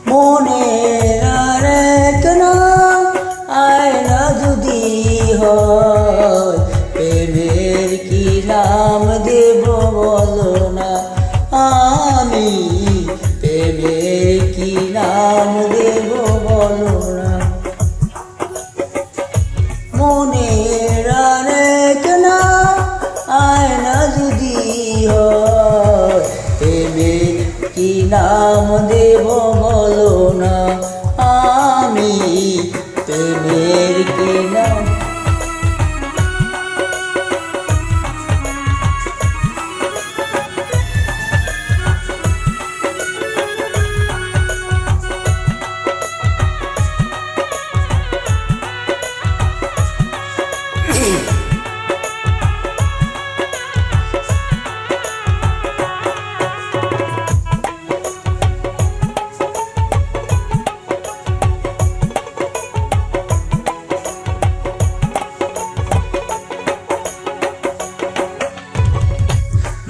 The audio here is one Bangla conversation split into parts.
মনের আরেক নাম আয়না যদি হয়, প্রেমের কি নাম দেব বলো না, আমি প্রেমের কি নাম দেব বলো না। মনের আরেক নাম আয়না যদি হয়, প্রেমের কি নাম দেব বলো না, আমি প্রেমের কি নাম।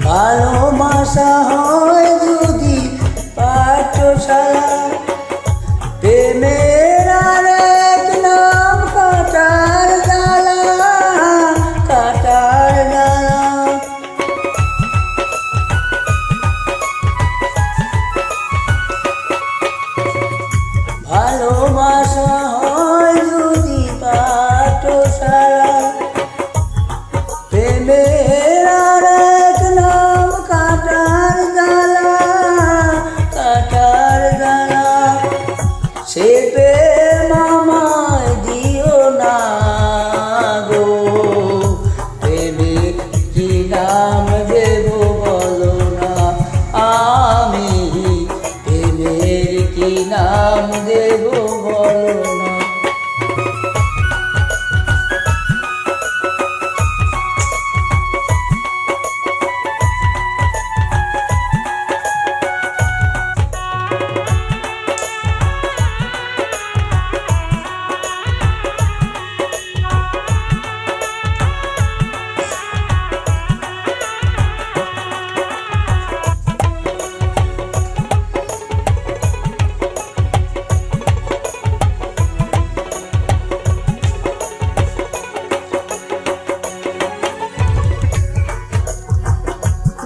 ভালোবাসা হয় যদি পাঠশালা, প্রেমের আরেক নাম কাটার জ্বালা, কাটার জ্বালা। ভালোবাসা হয় যদি পাঠশালা, প্রেমের আরেক নাম কাটার জ্বালা, কাটার জ্বালা। সে প্রেম আমায় দিও না গো, প্রেমের কি নাম দেব বলো না, আমি প্রেমের কি নাম দেব বলো না।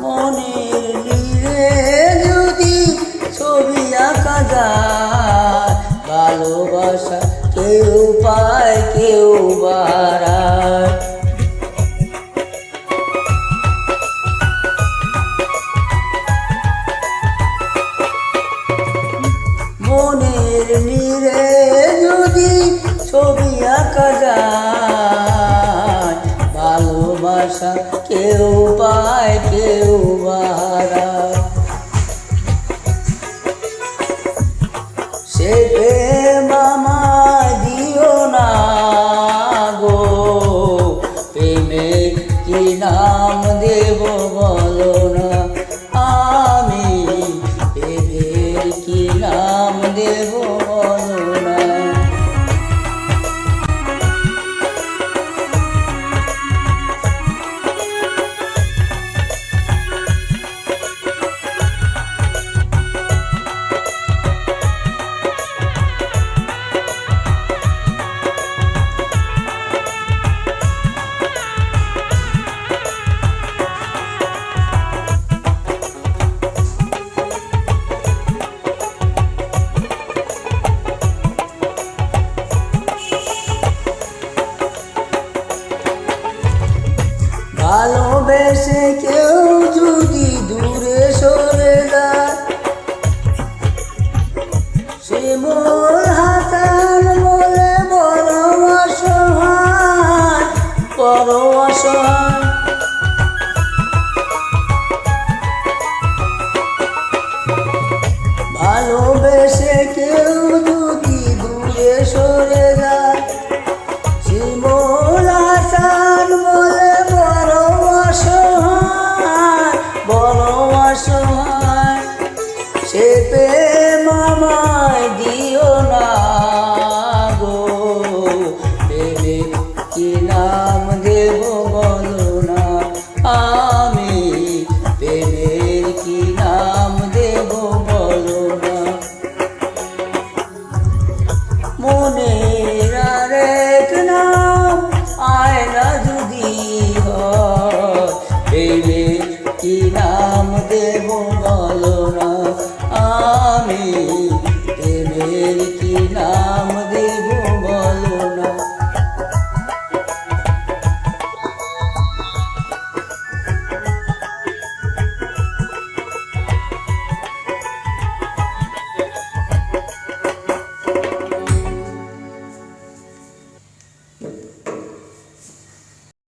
মনের নীড়ে যদি ছবি আঁকা যায়, ভালোবাসা কেউ পায় কেউ বাড়ায়। মনের নীড়ে যদি ছবি আঁকা যায়, ভালোবাসা কেউ পায়